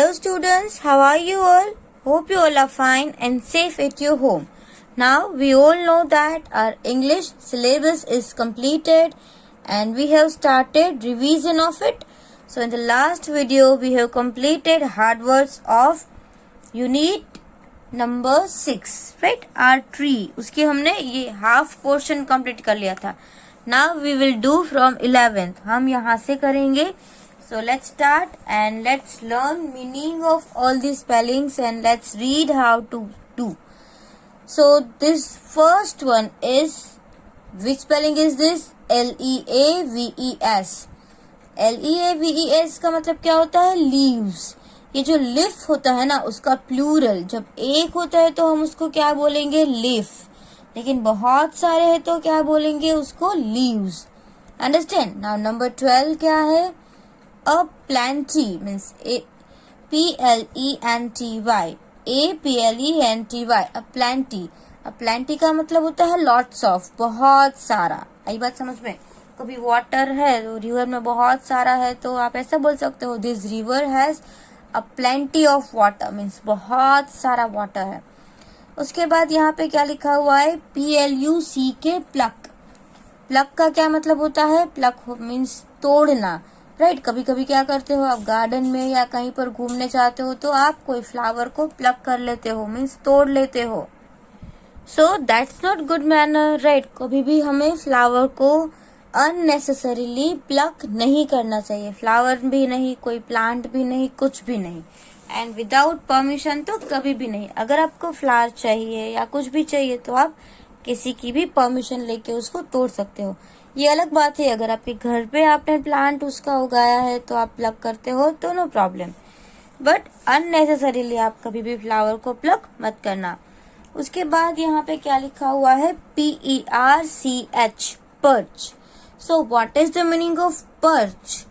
Hello students, how are you all? Hope you all are fine and safe at your home. Now we all know that our English syllabus is completed and we have started revision of it. So in the last video we have completed hard words of unit number 6, right? Our tree. उसकी हमने ये half portion complete कर लिया था. Now we will do from 11th. हम यहाँ से करेंगे. So let's start and let's learn meaning of all these spellings and let's read how to do. So this first one is, which spelling is this? Leaves. Leaves का मतलब क्या होता है? Leaves. ये जो leaf होता है ना, उसका प्लूरल जब एक होता है तो हम उसको क्या बोलेंगे? Leaf. लेकिन बहुत सारे हैं तो क्या बोलेंगे उसको? Leaves. Understand? Now number 12 क्या है? A plenty means Plenty. Aplenty. A plenty. A plenty का मतलब होता है lots of, बहुत सारा. आई बात समझ में? कभी वाटर है तो रिवर में बहुत सारा है तो आप ऐसा बोल सकते हो, this river has a plenty of water, means बहुत सारा वाटर है. उसके बाद यहाँ पे क्या लिखा हुआ है? PLUCK, plug. प्लक का क्या मतलब होता है? प्लक मीन्स तोड़ना, राइट. कभी कभी क्या करते हो आप, गार्डन में या कहीं पर घूमने जाते हो तो आप कोई फ्लावर को प्लक कर लेते हो, मीन्स तोड़ लेते हो. So that's not good manner, right. कभी भी हमें फ्लावर को अननेसेसरीली प्लक नहीं करना चाहिए. फ्लावर भी नहीं, कोई प्लांट भी नहीं, कुछ भी नहीं. एंड विदाउट परमिशन तो कभी भी नहीं. अगर आपको फ्लावर चाहिए या कुछ भी चाहिए तो आप किसी की भी परमिशन लेके उसको तोड़ सकते हो. ये अलग बात है, अगर आपके घर पे आपने प्लांट उसका उगाया है तो आप प्लक करते हो तो नो प्रॉब्लम, बट अननेसेसरीली आप कभी भी फ्लावर को प्लक मत करना. उसके बाद यहाँ पे क्या लिखा हुआ है? PERCH, perch. So what is the meaning of perch?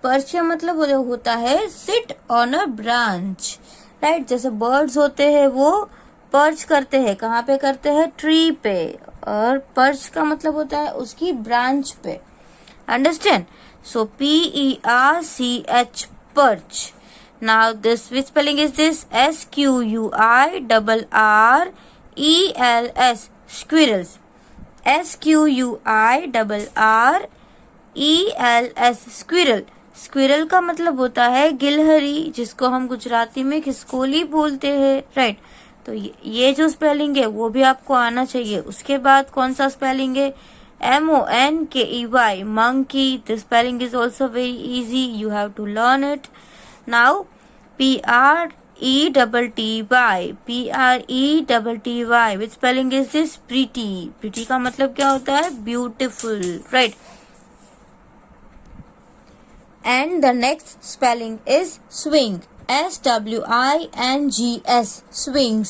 Perch का मतलब होता है seat on a branch, right. जैसे बर्ड्स होते हैं वो पर्च करते हैं, कहाँ पे करते हैं? ट्री पे. और पर्च का मतलब होता है उसकी ब्रांच पे. Understand? So PERCH, perch. Now this which spelling is this? SQUIRRELS, squirrels. SQUIRRELS, squirrel. Squirrel का मतलब होता है गिलहरी, जिसको हम गुजराती में खिसकोली बोलते हैं, राइट. तो ये जो स्पेलिंग है वो भी आपको आना चाहिए. उसके बाद कौन सा स्पेलिंग है? MONKEY, monkey. The spelling is also very easy. You have to learn it. Now PRETTY. Which spelling is this? Pretty. Pretty का मतलब क्या होता है? Beautiful, right. And the next spelling is swing. SWINGS, swings.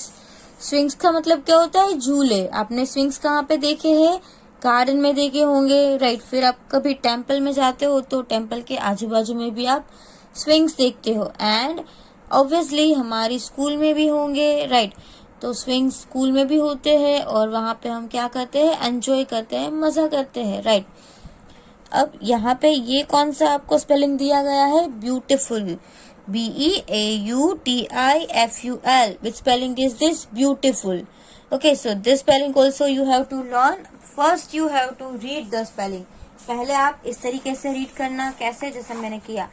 Swings का मतलब क्या होता है? झूले. आपने स्विंग्स कहाँ पे देखे हैं? गार्डन में देखे होंगे, राइट. फिर आप कभी टेम्पल में जाते हो तो टेम्पल के आजू बाजू में भी आप स्विंग्स देखते हो. एंड ऑब्वियसली हमारी स्कूल में भी होंगे, राइट. तो स्विंग्स स्कूल में भी होते हैं और वहां पे हम क्या करते हैं? एंजॉय करते हैं, मजा करते हैं, राइट. अब यहाँ पे ये कौन सा आपको स्पेलिंग दिया गया है? Beautiful. BEAUTIFUL. Which spelling is this? Beautiful. Okay, so this spelling also you have to learn. First you have to read the spelling. पहले आप इस तरीके से रीड करना. कैसे? जैसे मैंने किया.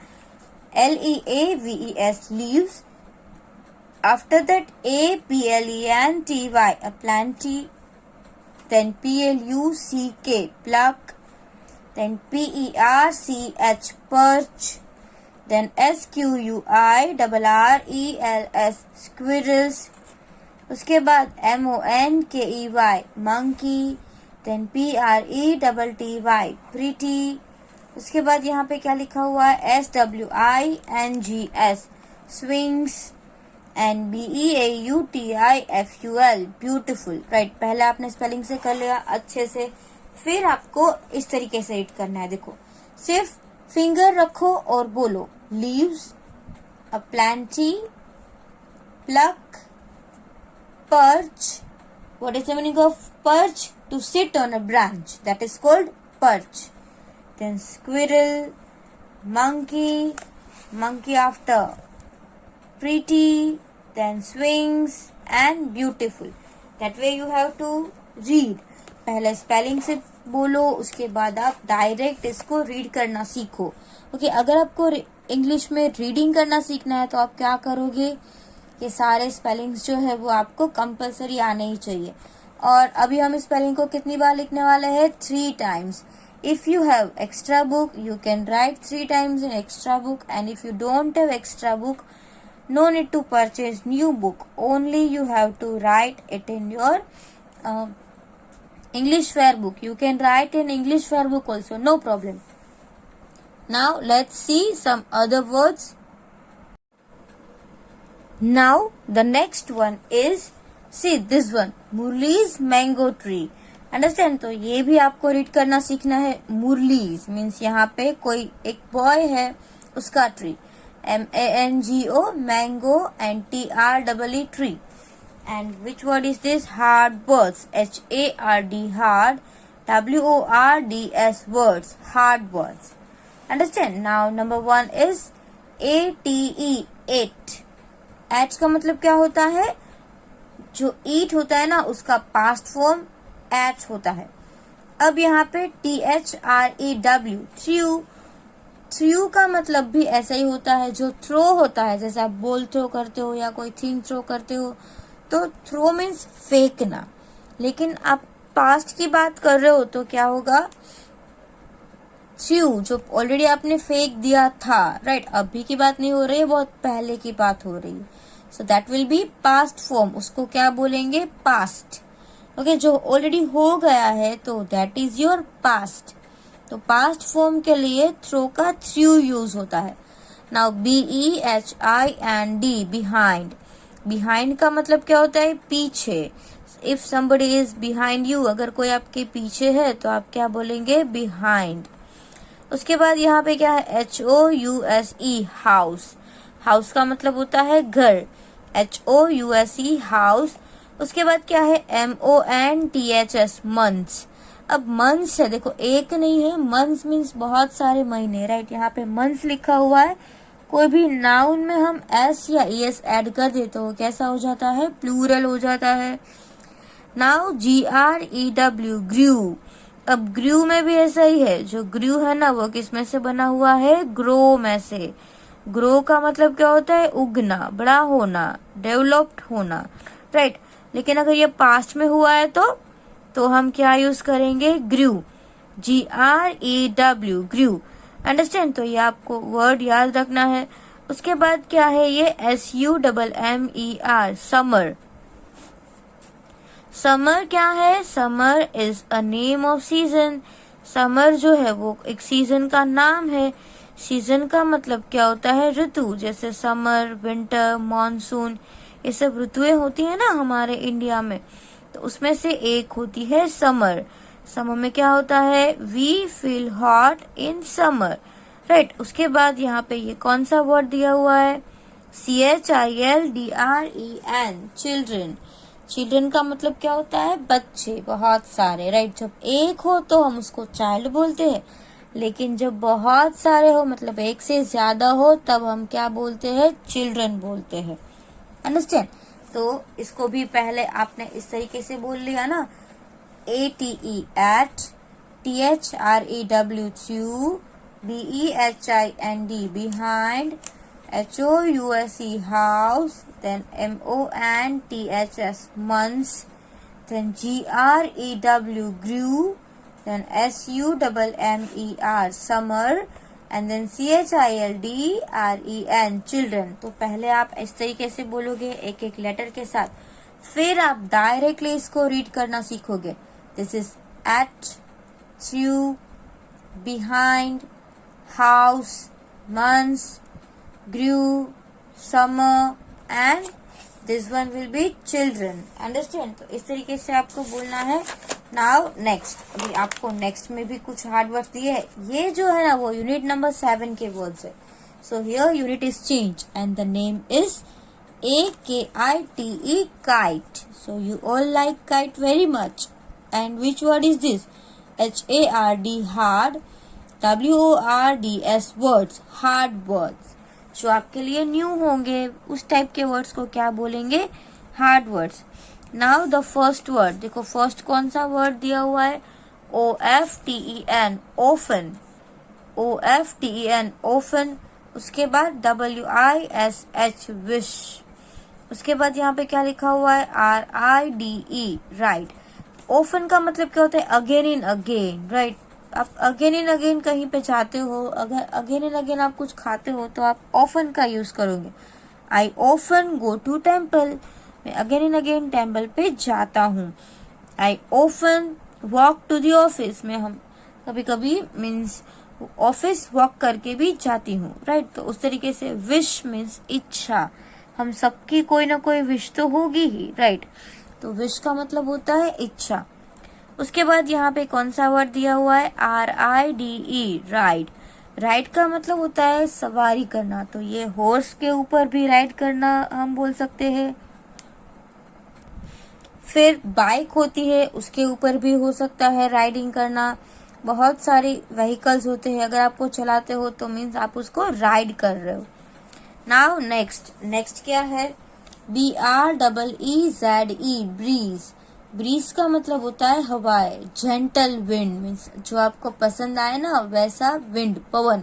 LEAVES, leaves. After that APLENTY, a plenty. Then PLUCK, pluck. Then PERCH, perch. Then SQUIRRELS, squirrels. उसके बाद MONKEY, monkey. Then PRETTY, pretty. उसके बाद यहाँ पे क्या लिखा हुआ है? SWINGS, swings. And BEAUTIFUL, beautiful, right. पहले आपने स्पेलिंग से कर लिया अच्छे से, फिर आपको इस तरीके से रीड करना है. देखो, सिर्फ फिंगर रखो और बोलो. Leaves, a plenty, pluck, perch. What is the meaning of perch? To sit on a branch, that is called perch. Then squirrel, monkey, monkey after pretty, then swings and beautiful. That way you have to read. पहले spelling से बोलो, उसके बाद आप direct इसको read करना सीखो. Okay, अगर आपको इंग्लिश में रीडिंग करना सीखना है तो आप क्या करोगे, ये सारे स्पेलिंग्स जो है वो आपको कंपलसरी आने ही चाहिए. और अभी हम स्पेलिंग को कितनी बार लिखने वाले हैं, 3 times. If you have extra book, you can write 3 times in extra book, and if you don't have extra book, no need to purchase new book. Only you have to write it in your English fair book. You can write in English fair book also, no problem. Now let's see some other words. Now the next one is, see this one, Murli's mango tree. Understand. तो ये भी आपको read करना सीखना है. मुरलीज means यहाँ पे कोई एक बॉय है, उसका tree, MANGO, mango, and TREE tree. And which word is this, hard words, HARD, hard, WORDS words, hard words. Understand. Now number 1 is ATE, ate. Ate का मतलब क्या होता है, जो ईट होता है ना उसका पास्ट फॉर्म एट होता है. अब यहाँ पे THREW, थ्रू. थ्रू का मतलब भी ऐसा ही होता है, जो थ्रो होता है, जैसे आप बॉल थ्रो करते हो या कोई थिंग थ्रो करते हो, तो थ्रो मीन्स फेंकना. लेकिन आप पास्ट की बात कर रहे हो तो क्या होगा, थ्रू, जो ऑलरेडी आपने फेंक दिया था, राइट. अभी की बात नहीं हो रही है, बहुत पहले की बात हो रही है. So that will be past form. उसको क्या बोलेंगे, पास्ट. ओके, जो ऑलरेडी हो गया है तो दैट इज योर पास्ट. तो पास्ट फॉर्म के लिए थ्रो का थ्रू यूज होता है. Now BEHIND, behind. बिहाइंड का मतलब क्या होता है, पीछे. If somebody is behind you, अगर कोई आपके पीछे है तो आप क्या बोलेंगे, बिहाइंड. उसके बाद यहाँ पे क्या है, HOUSE, हाउस. हाउस का मतलब होता है घर, HOUSE, हाउस. उसके बाद क्या है, MONTHS, मंथ्स. अब मंथ्स है, देखो एक नहीं है, मंथ्स मीन्स बहुत सारे महीने, राइट. यहाँ पे मंथ्स लिखा हुआ है. कोई भी नाउन में हम S या ES ऐड कर देते हो, कैसा हो जाता है, प्लूरल हो जाता है. नाउ GREW, ग्रू. अब ग्रू में भी ऐसा ही है, जो ग्रू है ना वो किस में से बना हुआ है, ग्रो में से. ग्रो का मतलब क्या होता है, उगना, बड़ा होना, डेवलप्ड होना, राइट. लेकिन अगर ये पास्ट में हुआ है तो हम क्या यूज करेंगे, ग्रू, GREW, ग्रू. अंडरस्टैंड. तो ये आपको वर्ड याद रखना है. उसके बाद क्या है, ये SUMMER, समर. समर क्या है, summer is a name off season. Summer जो है वो एक सीजन का नाम है. सीजन का मतलब क्या होता है, ऋतु. जैसे समर, विंटर, मॉनसून, ये सब ऋतुएं होती है ना हमारे इंडिया में, तो उसमें से एक होती है समर. समर में क्या होता है, we feel hot in summer, right. उसके बाद यहाँ पे ये कौन सा वर्ड दिया हुआ है, CHILDREN, चिल्ड्रन. चिल्ड्रन का मतलब क्या होता है, बच्चे, बहुत सारे, राइट. जब एक हो तो हम उसको चाइल्ड बोलते हैं, लेकिन जब बहुत सारे हो मतलब एक से ज्यादा हो तब हम क्या बोलते हैं, चिल्ड्रन बोलते हैं. अंडरस्टैंड. तो इसको भी पहले आपने इस तरीके से बोल लिया ना, ATE, ate, THREW, threw, BEHIND, behind, HOUSE, house, then MONTHS, months, then GREW, grew, then SUMMER, summer, and then CHILDREN, children. तो पहले आप इस तरीके से बोलोगे एक एक लेटर के साथ, फिर आप डायरेक्टली इसको रीड करना सीखोगे. This is ate, threw, behind, house, months, grew, summer, and this one will be children. Understand? तो इस तरीके से आपको बोलना है. नाउ नेक्स्ट, अभी आपको नेक्स्ट में भी कुछ हार्ड वर्ड्स दिए है. ये जो है ना वो यूनिट नंबर 7 के वर्ड्स है. So here unit is change and the name is AKITE, kite. So you all like kite very much. And which word is this? HARD, hard. WORDS, words, hard words. जो आपके लिए new होंगे, उस type के words को क्या बोलेंगे, hard words. Now the first word, देखो फर्स्ट कौन सा वर्ड दिया हुआ है, OFTEN, ओफन, OFTEN, ओफन। उसके बाद WISH, विश। उसके बाद यहाँ पे क्या लिखा हुआ है, RIDE, राइट। ओफन का मतलब क्या होता है, अगेन इन अगेन, राइट। आप अगेन इन अगेन कहीं पे जाते हो, अगर अगेन इन अगेन आप कुछ खाते हो तो आप ऑफन का यूज करोगे। I often go to temple, मैं अगेन इन अगेन टेम्पल पे जाता हूँ। I often walk to the office, में हम कभी कभी मीन्स ऑफिस वॉक करके भी जाती हूँ, राइट। तो उस तरीके से विश मीन्स इच्छा, हम सबकी कोई ना कोई विश तो होगी ही, राइट। तो विश का मतलब होता है इच्छा। उसके बाद यहाँ पे कौन सा वर्ड दिया हुआ है, RIDE, राइड। राइड का मतलब होता है सवारी करना, तो ये हॉर्स के ऊपर भी राइड करना हम बोल सकते हैं। फिर बाइक होती है, उसके ऊपर भी हो सकता है राइडिंग करना। बहुत सारे व्हीकल्स होते हैं, अगर आपको चलाते हो तो मीन्स आप उसको राइड कर रहे हो। नाउ नेक्स्ट क्या है, BREEZE, ब्रीज। ब्रीज का मतलब होता है हवाएं, जेंटल विंड मीन्स जो आपको पसंद आए ना वैसा विंड, पवन।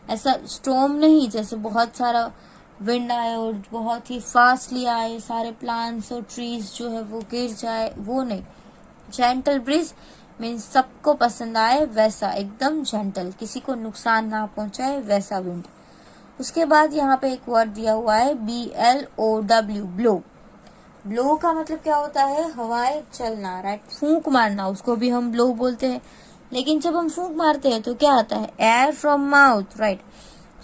ऐसा स्टॉर्म नहीं, जैसे बहुत सारा विंड आए और बहुत ही फास्टली आए, सारे प्लांट्स और ट्रीज जो है वो गिर जाए, वो नहीं। जेंटल ब्रीज मीन्स सबको पसंद आए वैसा, एकदम जेंटल, किसी को नुकसान ना पहुंचाए वैसा विंड। उसके बाद यहाँ पे एक वर्ड दिया हुआ है BLOW, ब्लो। ब्लो का मतलब क्या होता है, हवाएं चलना, राइट। फूंक मारना, उसको भी हम ब्लो बोलते हैं। लेकिन जब हम फूंक मारते हैं तो क्या आता है, एयर फ्रॉम माउथ, राइट।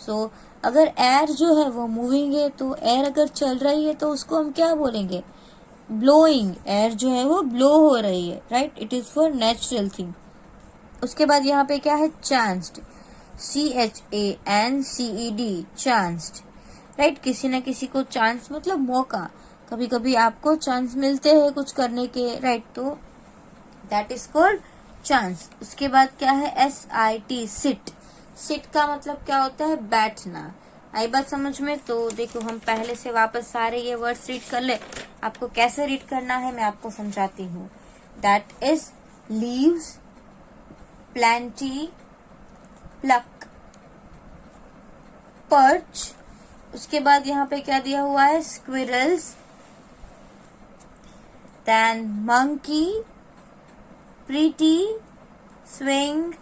सो अगर एयर जो है वो मूविंग है, तो एयर अगर चल रही है तो उसको हम क्या बोलेंगे, ब्लोइंग। एयर जो है वो ब्लो हो रही है, right. It is for natural thing. उसके बाद यहाँ पे क्या है, चांस्ड, CHANCED, चांस्ड, राइट। किसी न किसी को चांस मतलब मौका, कभी कभी आपको चांस मिलते हैं कुछ करने के, राइट। तो दैट इज कॉल्ड चांस। उसके बाद क्या है, SIT, सिट। सिट का मतलब क्या होता है, बैठना। आई बात समझ में? तो देखो हम पहले से वापस सारे ये वर्ड्स रीड कर ले। आपको कैसे रीड करना है मैं आपको समझाती हूँ। That is leaves, plenty, pluck, perch. उसके बाद यहाँ पे क्या दिया हुआ है, squirrels, then monkey, pretty, swing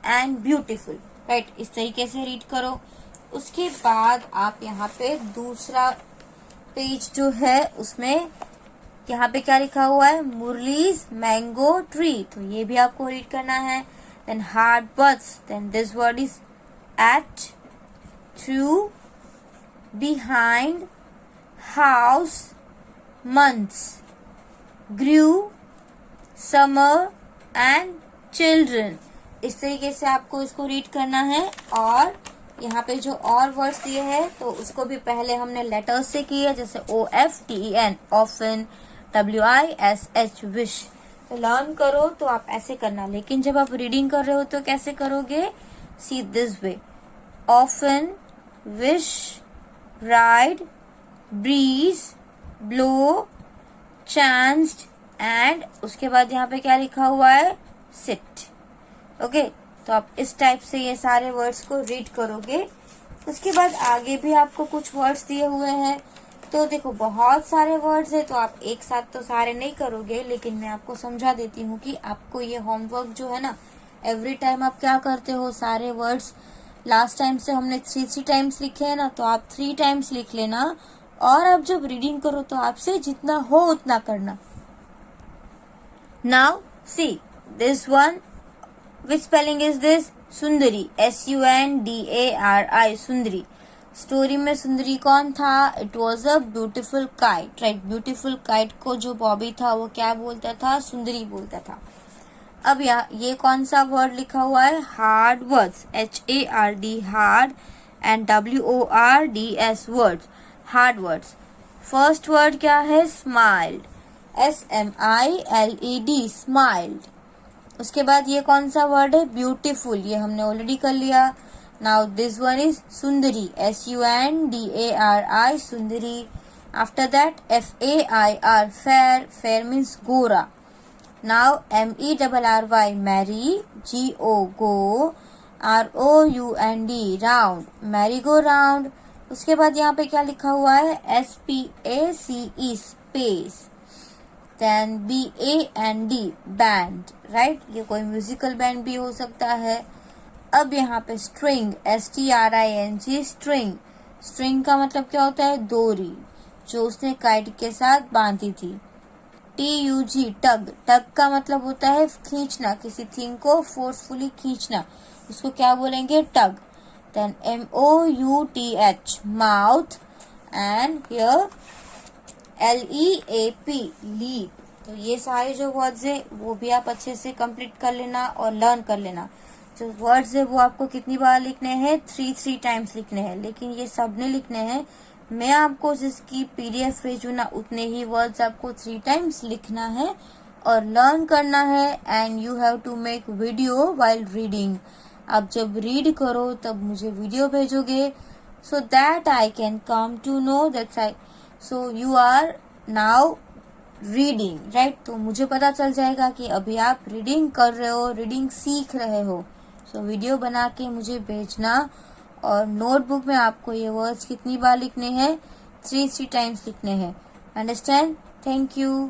and beautiful, right. इस तरीके से रीड करो। उसके बाद आप यहाँ पे दूसरा पेज जो है उसमें यहाँ पे क्या लिखा हुआ है, मुरलीज मैंगो ट्री, तो ये भी आपको रीड करना है। Then hard birds, then this word is ate, threw, behind, house, months, grew, summer and children। इस तरीके से आपको इसको रीड करना है। और यहाँ पे जो और वर्ड्स दिए हैं तो उसको भी पहले हमने लेटर्स से किया, जैसे OFTEN, often, WISH, विश। तो लर्न करो तो आप ऐसे करना, लेकिन जब आप रीडिंग कर रहे हो तो कैसे करोगे, see this way, often, wish, ride, breeze, blow, chanced and उसके बाद यहाँ पे क्या लिखा हुआ है, sit। ओके, तो आप इस टाइप से ये सारे वर्ड्स को रीड करोगे। उसके बाद आगे भी आपको कुछ वर्ड्स दिए हुए हैं। तो देखो बहुत सारे वर्ड्स है, तो आप एक साथ तो सारे नहीं करोगे, लेकिन मैं आपको समझा देती हूँ कि आपको ये होमवर्क जो है ना, एवरी टाइम आप क्या करते हो, सारे वर्ड्स लास्ट टाइम से हमने 3 टाइम्स लिखे हैं ना, तो आप 3 टाइम्स लिख लेना। और आप जब रीडिंग करो तो आपसे जितना हो उतना करना। Now see this one, which spelling is this, Sundari, SUNDARI, Sundari. Story में सुंदरी कौन था, it was a beautiful kite, right. Beautiful kite को जो बॉबी था वो क्या बोलता था, सुंदरी बोलता था। अब ये कौन सा वर्ड लिखा हुआ है, hard words, HARD, hard, and WORDS, words, hard words. First word क्या है, स्माइल्ड, SMILED, स्माइल्ड। उसके बाद ये कौन सा वर्ड है, ब्यूटीफुल, ये हमने ऑलरेडी कर लिया। Now this one is Sundari, Sundari, Sundari. After that, Fair, fair, fair means Gora. Now Merry, merry, Go, Round, round, merry go round. उसके बाद यहाँ पे क्या लिखा हुआ है, SPACE, space. Then BAND, band, right? ये कोई म्यूजिकल बैंड भी हो सकता है. अब यहाँ पे स्ट्रिंग, STRING, स्ट्रिंग. स्ट्रिंग का मतलब क्या होता है, डोरी, जो उसने काइट के साथ बांधी थी. TUG, टग. टग का मतलब होता है खींचना, किसी थिंग को फोर्सफुली खींचना, उसको क्या बोलेंगे, टग. Then MOUTH, mouth, and here LEAP, leap. तो ये सारे जो वर्ड्स है वो भी आप अच्छे से कंप्लीट कर लेना और लर्न कर लेना. जो वर्ड्स है वो आपको कितनी बार लिखने हैं, 3 टाइम्स लिखने हैं, लेकिन ये सब नहीं लिखने हैं. मैं आपको जिसकी PDF भेजू ना, उतने ही वर्ड्स आपको 3 टाइम्स लिखना है और लर्न करना है. And you have to make video while reading. आप जब रीड करो तब मुझे वीडियो भेजोगे, so that I can come to know that's I. So you are now reading, right? तो मुझे पता चल जाएगा कि अभी आप रीडिंग कर रहे हो, रीडिंग सीख रहे हो. सो वीडियो बना के मुझे भेजना और नोटबुक में आपको ये वर्ड्स कितनी बार लिखने हैं, 3 टाइम्स लिखने हैं. अंडरस्टैंड? Thank you.